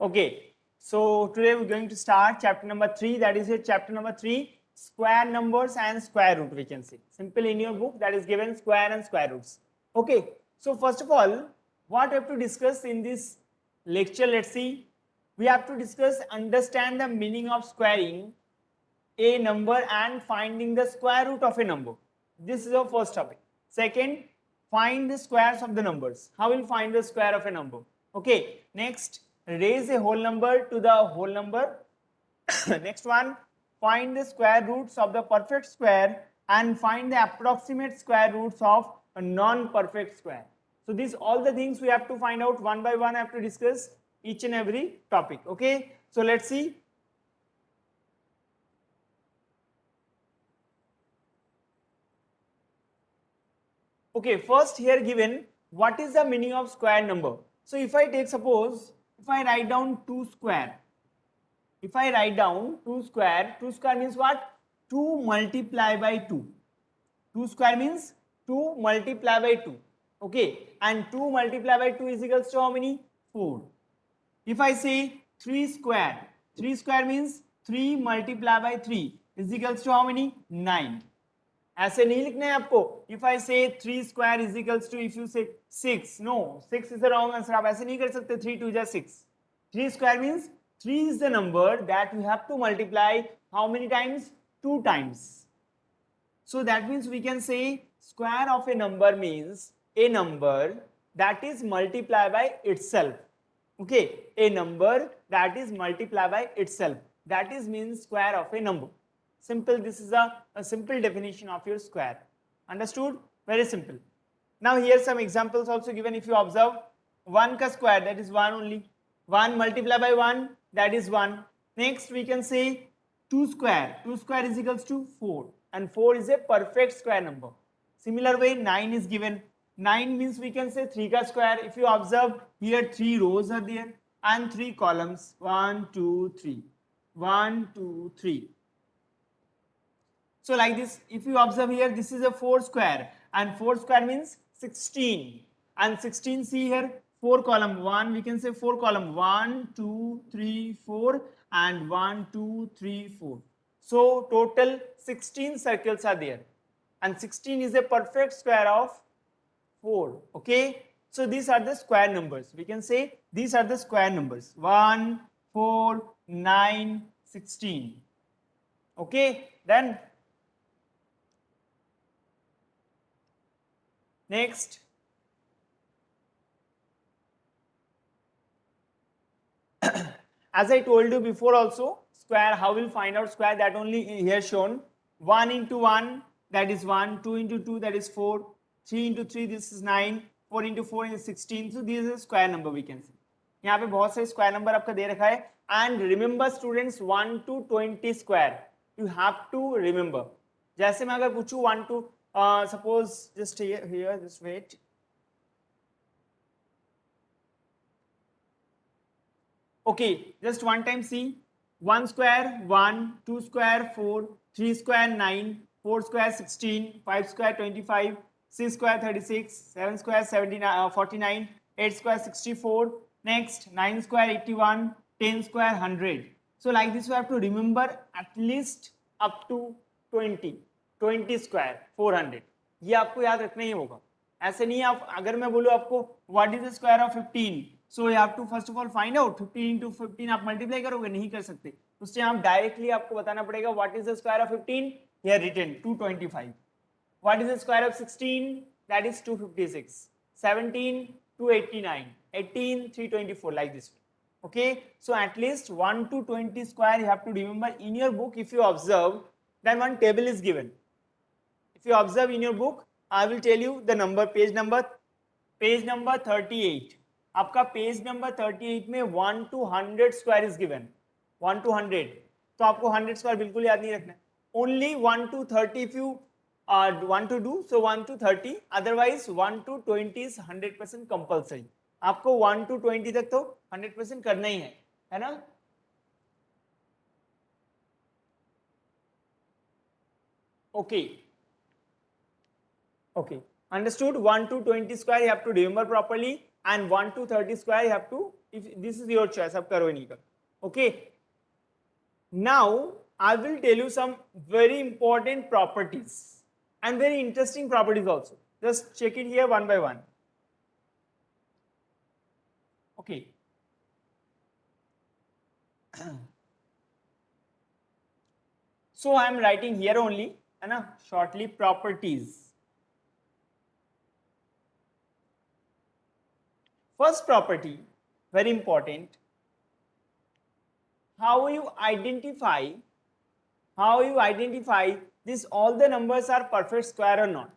Okay, so today we're going to start chapter number 3, that is it, chapter number 3, square numbers and square root, we can see. Simple in your book that is given square and square roots. Okay, so first of all, what we have to discuss in this lecture, let's see. We have to discuss, understand the meaning of squaring a number and finding the square root of a number. This is our first topic. Second, find the squares of the numbers. How will find the square of a number? Okay. Next, raise a whole number to the whole number. Next one, find the square roots of the perfect square and find the approximate square roots of a non-perfect square. So these all the things we have to find out one by one. I have to discuss each and every topic. Okay. So let's see. Okay, first here given what is the meaning of square number. So if I take, suppose if I write down 2 square, if I write down 2 square means what? 2 multiply by 2. 2 square means 2 multiply by 2. Okay, and 2 multiply by 2 is equals to how many? 4. If I say 3 square means 3 multiply by 3 is equals to how many? 9. ऐसे नहीं लिखना है आपको. If I say 3 square is equals to, if you say 6, no, 6 is the wrong answer. आप ऐसे नहीं कर सकते. 3 2 is 6. 3 square means 3 is the number that we have to multiply how many times? 2 times. So that means we can say square of a number means a number that is multiplied by itself. Okay, a number that is multiplied by itself. That is means square of a number. Simple, this is a simple definition of your square. Understood? Very simple. Now here some examples also given. If you observe, 1 ka square, that is 1 only. 1 multiplied by 1, that is 1. Next we can say 2 square. 2 square is equals to 4. And 4 is a perfect square number. Similar way, 9 is given. 9 means we can say 3 ka square. If you observe, here 3 rows are there and 3 columns. 1 2 3. 1 2 3. So like this, if you observe here, this is a 4 square and 4 square means 16. And 16, see here, 4 column, 1, we can say 4 column, 1 2 3 4 and 1 2 3 4. So total 16 circles are there and 16 is a perfect square of 4. Okay. So these are the square numbers. We can say these are the square numbers, 1 4 9 16. Okay. Then next, as I told you before also, square, how we'll find out square, that only here shown. 1 into 1, that is 1, 2 into 2, that is 4, 3 into 3, this is 9, 4 into 4 is 16. So this is a square number we can see. यहाँ पे बहुत सारे square number आपका दे रखा है. And remember students, 1 to 20 square, you have to remember. जैसे मैं अगर पूछूं 1 to suppose just here, just wait. Okay, just one time see. 1 square 1, 2 square 4, 3 square 9, 4 square 16, 5 square 25, 6 square 36, 7 square 79, 49, 8 square 64. Next 9 square 81, 10 square 100. So like this you have to remember at least up to 20 square 400. ये आपको याद रखना ही होगा. ऐसे नहीं, आप अगर मैं बोलूँ आपको what is the square of 15, so you have to first of all find out 15 into 15 आप multiply करोगे, नहीं कर सकते. उससे आप directly आपको बताना पड़ेगा what is the square of 15, here written 225. What is the square of 16, that is 256. 17 289, 18 324, like this. Okay, so at least 1 to 20 square you have to remember in your book. If you observe, then one table is given. If you observe in your book, I will tell you the number, page number 38. आपका page number 38 में 1 to 100 square is given. 1 to 100, तो आपको 100 square बिल्कुल याद नहीं रखना है. Only 1 to 30 if you want to do, so 1 to 30, otherwise 1 to 20 is 100% compulsory. आपको 1 to 20 तक तो 100% करना ही है ना. Okay, understood. 1 to 20 square you have to remember properly, and 1 to 30 square you have to if this is your choice, आप करो नहीं करो. Okay. Now I will tell you some very important properties and very interesting properties also. Just check it here one by one. Okay. So I am writing here only, है ना, shortly properties. First property, very important. How you identify this all the numbers are perfect square or not.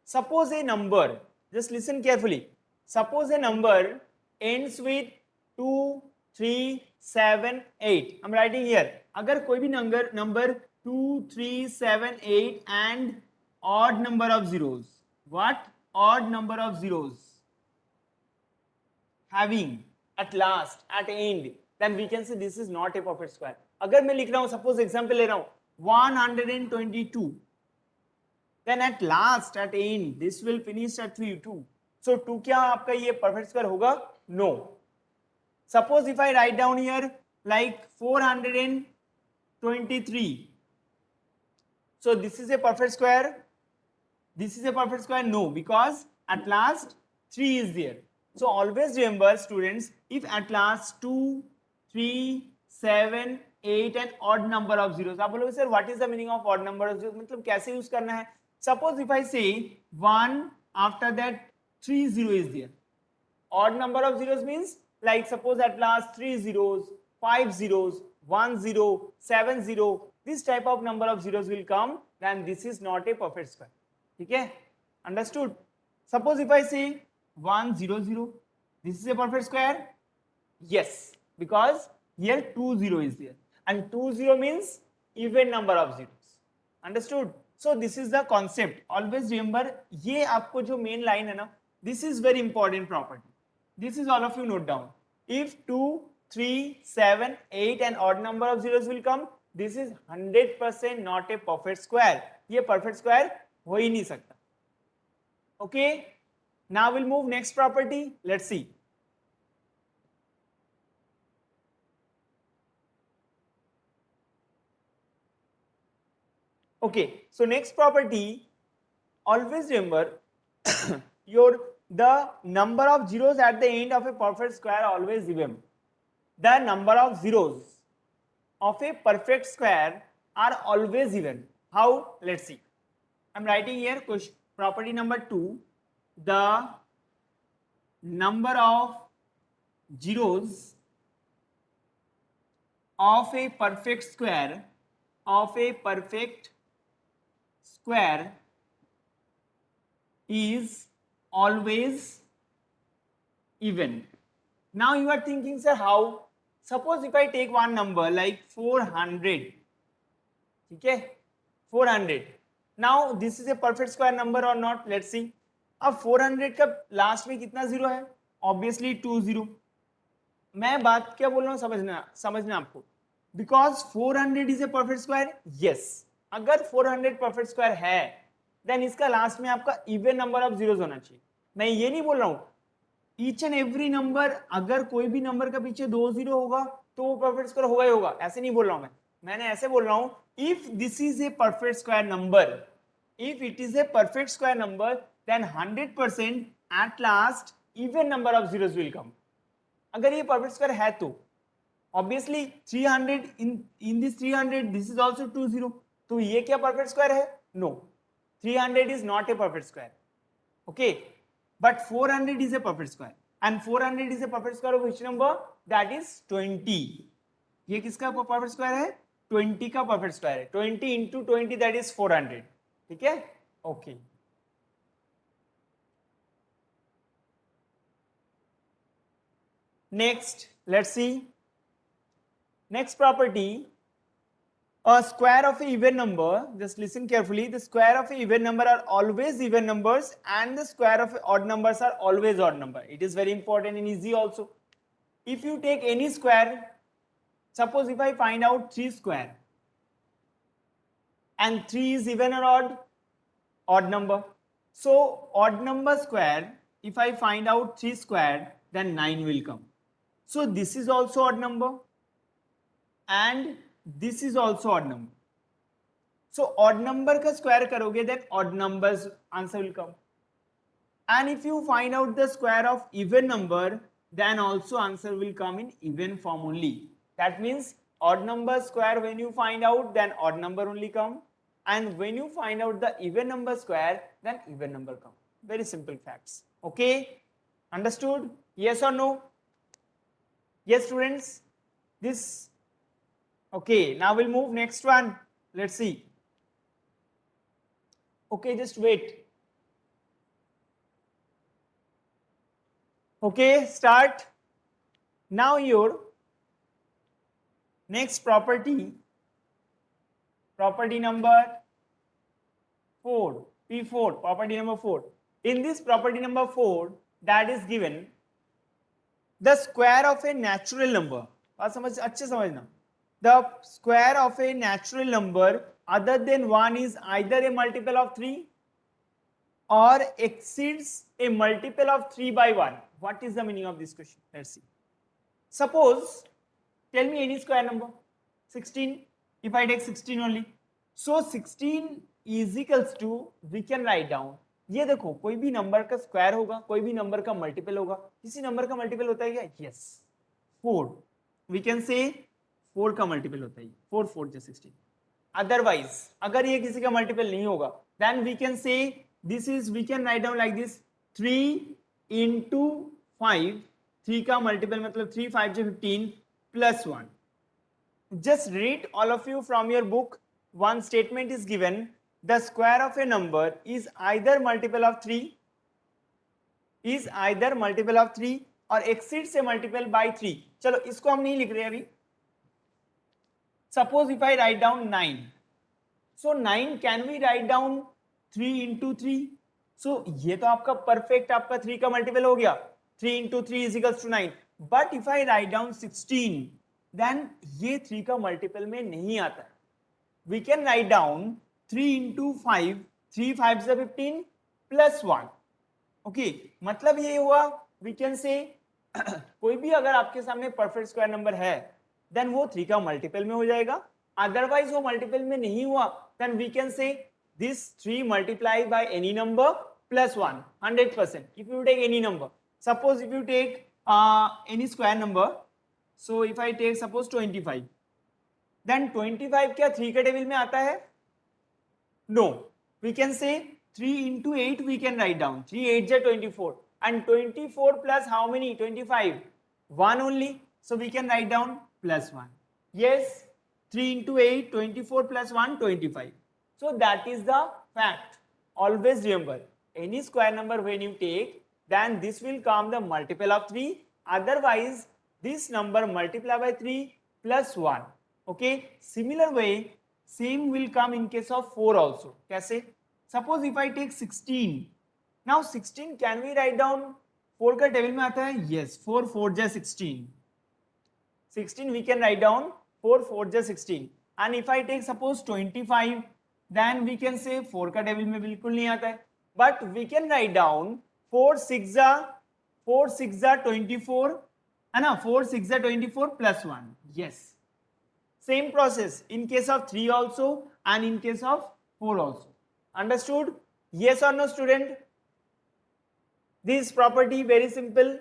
Suppose a number, just listen carefully. Suppose a number ends with 2, 3, 7, 8. I'm writing here. अगर कोई भी number 2, 3, 7, 8 and odd number of zeros. What? Odd number of zeros. Having at last, at end, then we can say this is not a perfect square. अगर मैं लिख रहा हूँ, suppose example ले रहा हूँ 122, then at last, at end, this will finish at 2. So 2 क्या आपका ये perfect square होगा? No. Suppose if I write down here like 423. So this is a perfect square. This is a perfect square? No, because at last 3 is there. So always remember students, if at last 2, 3, 7, 8 and odd number of zeros. आप बोलोगे sir what is the meaning of odd number of zeros? मतलब कैसे use करना है? Suppose if I say 1, after that 3 0 is there. Odd number of zeros means like suppose at last 3 zeros, 5 zeros, 1 0, 7 0. This type of number of zeros will come, then this is not a perfect square. ठीक है? Understood? Suppose if I say 1 0 0, this is a perfect square? Yes, because here 2 0 is there, and 2 0 means even number of zeros. Understood? So this is the concept. Always remember, ये आपको जो main line है ना, this is very important property. This is all of you note down. If 2, 3, 7, 8 and odd number of zeros will come, this is 100% not a perfect square. ये perfect square हो ही नहीं सकता. Okay? Now we'll move next property. Let's see. Okay, so next property, always remember the number of zeros at the end of a perfect square always even. The number of zeros of a perfect square are always even. How? Let's see. I'm writing here question, property number 2. The number of zeros of a perfect square is always even. Now you are thinking, sir, how? Suppose if I take one number like 400, okay, 400. Now this is a perfect square number or not? Let's see. अब 400 का last में कितना zero है? Obviously 2 0. मैं बात क्या बोल रहा हूँ समझना आपको. Because 400 is a perfect square? Yes. अगर 400 perfect square है, then इसका लास्ट में आपका even number of zeros होना चाहिए. मैं ये नहीं बोल रहा हूँ each and every number, अगर कोई भी नंबर का पीछे 2 0 होगा तो वो perfect square होगा ही होगा. ऐसे नहीं बोल रहा हूँ मैंने ऐसे बोल रहा हूँ if this is a perfect square number, if it is a perfect square number, then 100% at last even number of zeros will come. अगर ये perfect square है तो obviously 300 in this 300 this is also 2 0. तो ये क्या perfect square है? No, 300 is not a perfect square. Okay, but 400 is a perfect square, and 400 is a perfect square of which number? That is 20. ये किसका perfect square है? 20 का perfect square है. 20 into 20 that is 400. ठीक है? Okay. Next, let's see. Next property, a square of an even number, just listen carefully, the square of an even number are always even numbers and the square of odd numbers are always odd number. It is very important and easy also. If you take any square, suppose if I find out 3 square and 3 is even or odd? Odd number. So odd number square, if I find out 3 square, then 9 will come. So this is also odd number and this is also odd number. So odd number का square करोगे then odd numbers answer will come. And if you find out the square of even number, then also answer will come in even form only. That means odd number square when you find out, then odd number only come. And when you find out the even number square, then even number come. Very simple facts. Okay? Understood? Yes or no? Yes, students? This. Okay, now we'll move next one. Let's see. Okay, just wait. Okay, start. Now your next property number 4, P4, property number 4. In this property number 4, that is given the square of a natural number. बात समझ अच्छे समझना. The square of a natural number other than 1 is either a multiple of 3 or exceeds a multiple of 3 by 1. What is the meaning of this question? Let's see. Suppose, tell me any square number. 16. If I take 16 only. So 16 is equals to, we can write down. ये देखो कोई भी number का square होगा, कोई भी number का multiple होगा. किसी नंबर का मल्टीपल होता है क्या? Yes. 4. We can say 4 का मल्टीपल होता है. 4 4 जा 16. Otherwise, अगर ये किसी का मल्टीपल नहीं होगा, then we can say this is, we can write down like this. 3 into 5. 3 का मल्टीपल मतलब 3 5 जा 15 plus 1. Just read all of you from your book. One statement is given. The square of a number is either multiple of 3 or exceeds a multiple by 3. चलो इसको हम नहीं लिख रहे अभी. Suppose if I write down 9. So 9 can we write down 3 into 3? So ये तो आपका perfect आपका 3 का multiple हो गया. 3 into 3 is equals to 9. But if I write down 16, then ये 3 का multiple में नहीं आता. We can write down 3 into 5, 3 5 is 15 plus 1. Okay, मतलब ये हुआ, we can say कोई भी अगर आपके सामने perfect square number है, then वो 3 का multiple में हो जाएगा. Otherwise वो multiple में नहीं हुआ, then we can say this 3 multiplied by any number plus 1, 100%. If you take any number, suppose if you take any square number, so if I take suppose 25, then 25 क्या 3 के table में आता है? No, we can say 3 into 8 we can write down. 3 8 is 24 and 24 plus how many? 25. 1 only. So we can write down plus 1. Yes, 3 into 8, 24 plus 1, 25. So that is the fact. Always remember, any square number when you take, then this will come the multiple of 3. Otherwise, this number multiply by 3 plus 1. Okay, similar way, same will come in case of 4 also. कैसे? Suppose if I take 16. Now 16 can we write down? 4 का table में आता है? Yes, 4 4 जा 16. 16 we can write down 4 4 जा 16. And if I take suppose 25, then we can say 4 का table में बिल्कुल नहीं आता है. But we can write down 4 6 जा 24 है ना? 4 6 जा 24 plus 1. Yes. Same process in case of 3 also and in case of 4 also. Understood? Yes or no, student? This property very simple.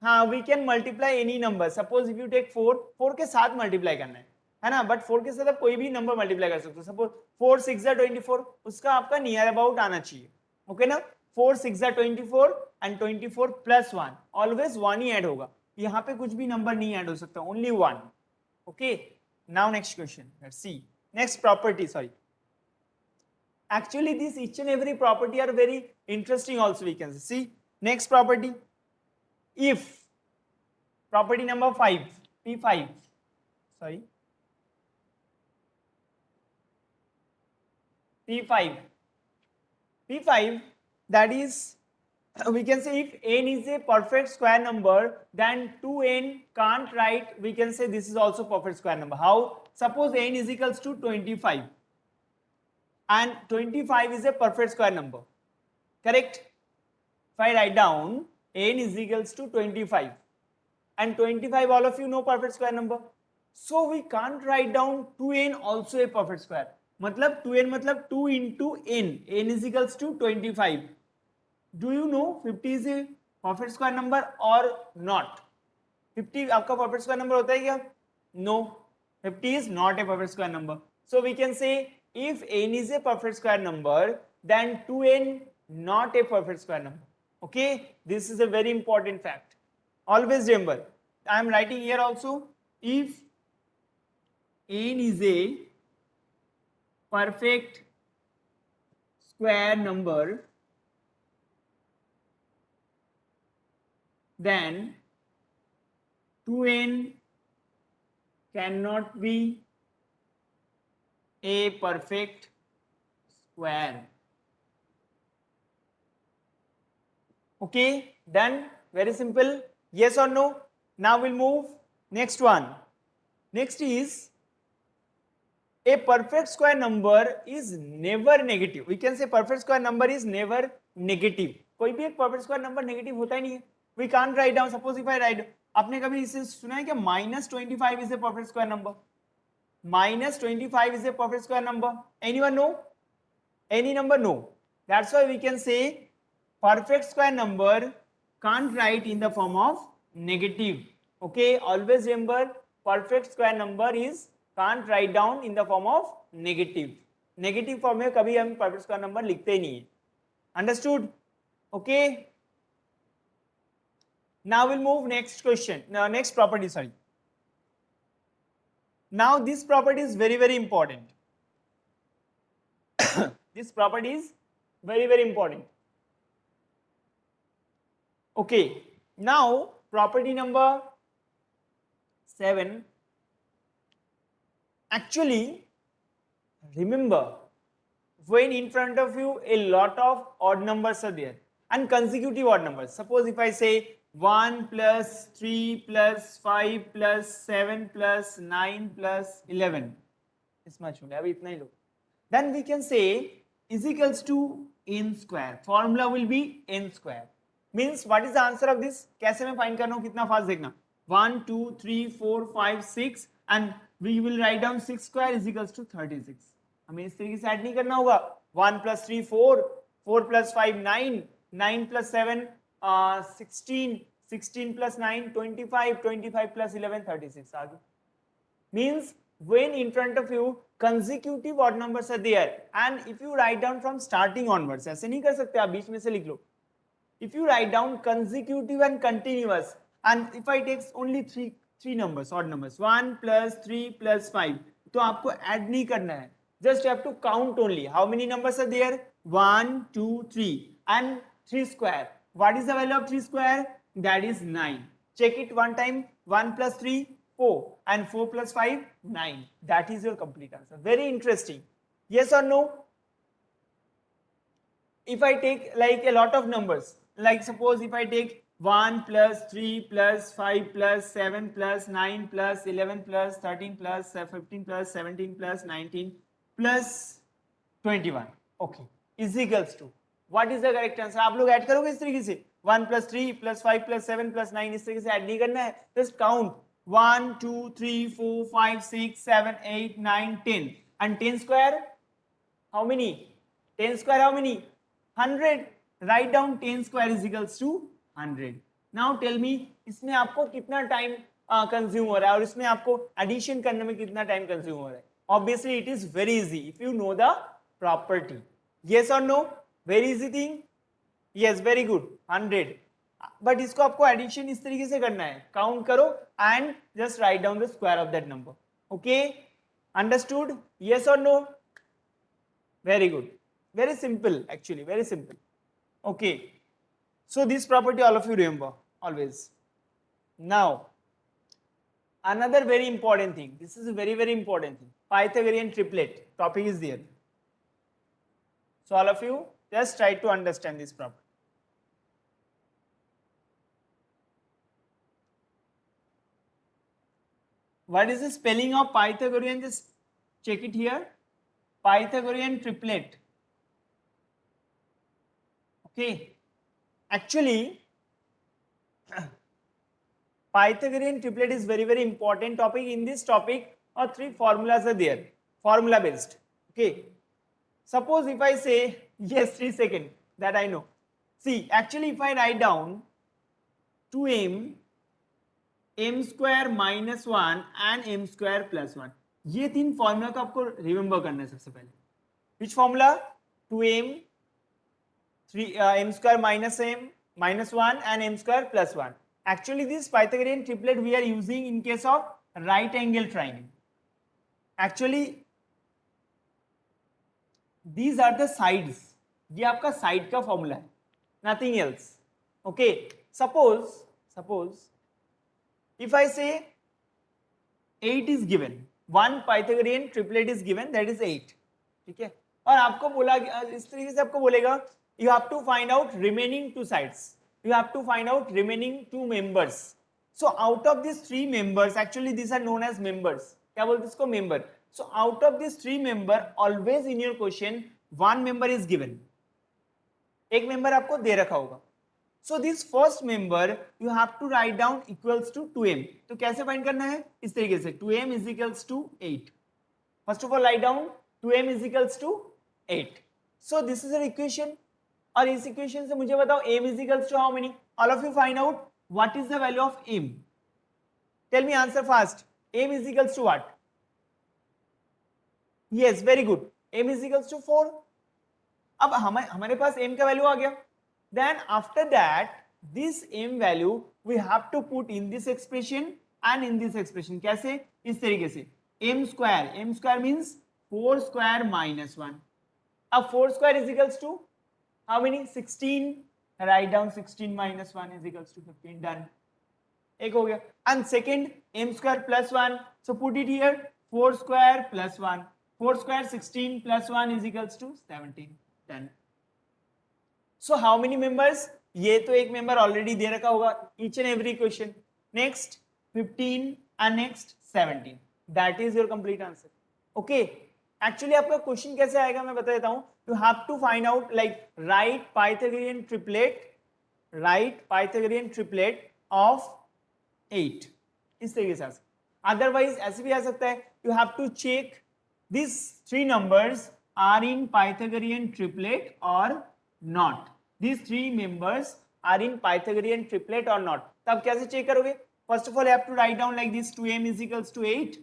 हाँ, we can multiply any number. Suppose if you take 4, 4 के साथ multiply करना है ना? But 4 के साथ आप कोई भी number multiply कर सकते हो. Suppose 4 6 जा 24, उसका आपका near about आना चाहिए. Okay ना? 4 6 जा 24 and 24 plus 1. Always 1 he add होगा. यहाँ पे कुछ भी नंबर नहीं ऐड हो सकता, only 1. Okay, now next question. Let's see. Next property, sorry. Actually, this each and every property are very interesting also, we can see. Next property. If property number 5, P5, sorry. P5, that is, we can say if n is a perfect square number, then 2n can't write, we can say this is also perfect square number. How? Suppose n is equals to 25 and 25 is a perfect square number. Correct? If I write down n is equals to 25, and 25 all of you know perfect square number, so we can't write down 2n also a perfect square. मतलब 2n मतलब 2 into n is equals to 25. Do you know 50 is a perfect square number or not? 50 आपका perfect square number होता है क्या? No, 50 is not a perfect square number. So we can say if n is a perfect square number, then 2n not a perfect square number. Okay, this is a very important fact. Always remember, I am writing here also, if n is a perfect square number, then 2n cannot be a perfect square. Okay, done. Very simple. Yes or no? Now we'll move next one. Next is a perfect square number is never negative. We can say perfect square number is never negative. कोई भी एक perfect square number negative होता ही नहीं है. We can't write down. Suppose if I write, आपने कभी इसे सुना है कि -25 is a perfect square number? -25 is a perfect square number. Anyone know? Any number? No. That's why we can say perfect square number can't write in the form of negative. Okay, always remember perfect square number is can't write down in the form of negative. Negative form में कभी हम perfect square number लिखते ही नहीं है. Understood? Okay. Now we'll move next question. Next property. Sorry. Now this property is very important. This property is very important. Okay, now property number 7. Actually, remember, when in front of you a lot of odd numbers are there and consecutive odd numbers. Suppose if I say 1 plus 3 plus 5 plus 7 plus 9 plus 11. This much only. अभी इतना ही लो. Then we can say is equals to n square. Formula will be n square. Means what is the answer of this? कैसे मैं find कर रहा हूँ, कितना fast देखना. 1 2 3 4 5 6 and we will write down 6 square is equals to 36. हमें इस तरीके से ऐड नहीं करना होगा. 1 plus 3 4, 4 plus 5 9, 9 plus 7 16, 16 plus 9 25, 25 plus 11 36. आगे. Means when in front of you consecutive odd numbers are there and if you write down from starting onwards, ऐसे नहीं कर सकते आप, बीच में से लिख लो. If you write down consecutive and continuous and if I take only three numbers, odd numbers, 1 plus 3 plus 5, तो आपको add नहीं करना है. Just you have to count only. How many numbers are there? 1, 2, 3 and 3 square. What is the value of 3 square? That is 9. Check it one time. 1 plus 3, 4 and 4 plus 5, 9. That is your complete answer. Very interesting. Yes or no? If I take like a lot of numbers, like suppose if I take 1 plus 3 plus 5 plus 7 plus 9 plus 11 plus 13 plus 15 plus 17 plus 19 plus 21, okay, is equals to, what is the correct answer? आप लोग add करोगे इस तरीके से 1 plus 3 plus 5 plus 7 plus 9, इस तरीके से add नहीं करना है. Just count 1 2 3 4 5 6 7 8 9 10 and 10 square how many? 10 square how many? 100. Write down 10 square is equals to 100. Now tell me इसमें आपको कितना टाइम कंज्यूम हो रहा है और इसमें आपको एडिशन करने में कितना टाइम कंज्यूम हो रहा है. Obviously it is very easy if you know the property. Yes or no? Very easy thing. Yes, very good. 100. But इसको आपको एडिशन इस तरीके से करना है, काउंट करो and just write down the square of that number. Okay? Understood? Yes or no? Very good. Very simple, actually, very simple. Okay. So this property all of you remember always. Now, another very important thing. This is a very important thing. Pythagorean triplet topic is there. So all of you just try to understand this property. What is the spelling of Pythagorean? Just check it here. Pythagorean triplet. Okay. Actually, Pythagorean triplet is very very important topic. In this topic, three formulas are there, formula based. Okay. Suppose if I say, yes, 3 seconds, that I know. See, actually if I write down 2m, m square minus 1 and m square plus 1, ये तीन formula को आपको remember करना है सबसे पहले. Which formula? 2m, 3 m square minus 1 and m square plus 1. Actually this Pythagorean triplet we are using in case of right angle triangle. Actually these are the sides. ये आपका साइड का formula है, nothing else. Okay, suppose if I say 8 is given, one Pythagorean triplet is given, that is 8. ठीक है, और आपको बोला इस तरीके से आपको बोलेगा you have to find out remaining two sides, you have to find out remaining two members. So out of these three members, actually these are known as members. क्या बोलते हैं इसको? member. So out of these three member, always in your question one member is given. एक member आपको दे रखा होगा. So this first member you have to write down equals to 2m. तो कैसे फाइंड करना है? इस तरीके से 2m is equals to 8. First of all write down 2m is equals to 8. So this is an equation. और इस equation से मुझे बताओ m is equals to how many? All of you find out what is the value of m. Tell me answer fast. m is equals to what? Yes, very good. m is equals to 4. अब हमारे पास m का value आ गया. Then after that this m value we have to put in this expression and in this expression. कैसे? इस तरीके से m square means 4 square minus 1. अब 4 square is equals to how many? 16. Write down 16 minus 1 is equals to 15. Done. एक हो गया. And second m square plus 1. So put it here. 4 square plus 1. 4 square 16 plus 1 is equals to 17. Done. So how many members? ये तो एक member already दे रखा होगा each and every question. Next 15 and next 17. That is your complete answer. Okay. Actually आपका question कैसे आएगा मैं बता देता हूँ. You have to find out like write Pythagorean triplet of 8. इस तरीके से आ सकता. Otherwise ऐसे भी आ सकता है. You have to check these three numbers are in Pythagorean triplet or not. These three members are in Pythagorean triplet or not. तब कैसे चेक करोगे? First of all you have to write down like this 2m is equals to 8.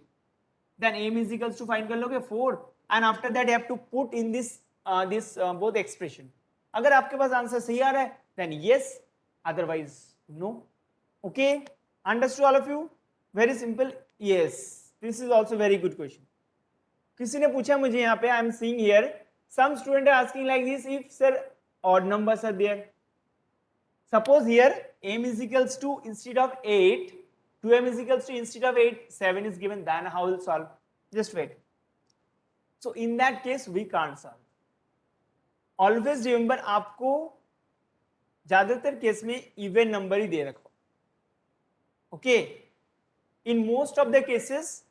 Then m is equals to find कर लोगे 4. And after that you have to put in this both expression. अगर आपके पास answer सही आ रहा है then yes, otherwise no. Okay, understood all of you? Very simple. Yes, this is also very good question. किसी ने पूछा मुझे यहाँ पे, I am seeing here some student are asking like this, if sir odd numbers are there. Suppose here m is equals to instead of 8, 2m is equals to instead of 8, 7 is given, then how will solve? Just wait. So in that case we can't solve. Always remember आपको ज्यादातर case में even number ही दे रखो. Okay. In most of the cases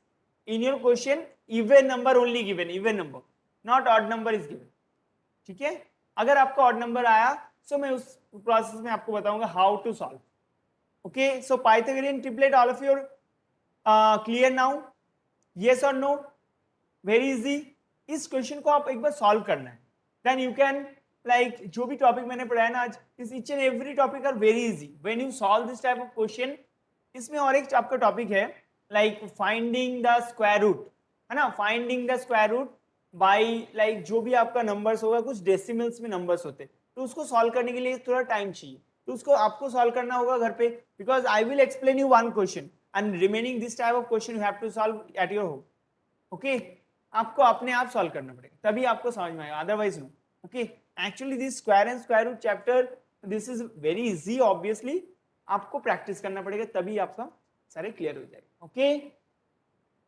in your question even number only given, even number, not odd number is given. ठीक है. अगर आपका odd number आया so मैं उस प्रोसेस में आपको बताऊंगा how to solve. Okay, so Pythagorean triplet, all of you clear now? Yes or no? Very easy. इस क्वेश्चन को आप एक बार सॉल्व करना है. Then you can like जो भी टॉपिक मैंने पढ़ाया ना आज, इस each and every topic are very easy. When you solve this type of question, इसमें और एक आपका टॉपिक है like finding the square root, है ना? Finding the square root by like जो भी आपका नंबर्स होगा, कुछ डेसिमल्स में नंबर्स होते, तो उसको सॉल्व करने के लिए थोड़ा टाइम चाहिए, तो उसको आपको सॉल्व करना होगा घर पे, because I will explain you one question and remaining this type of question you have to solve at your home. Okay, आपको अपने आप सॉल्व करना पड़ेगा तभी आपको समझ में आएगा, otherwise no. Okay, actually this square and square root chapter this is very easy. Obviously आपको प्रैक्टिस करना पड़ेगा तभी आपका सारे क्लियर हो जाएगा. ओके.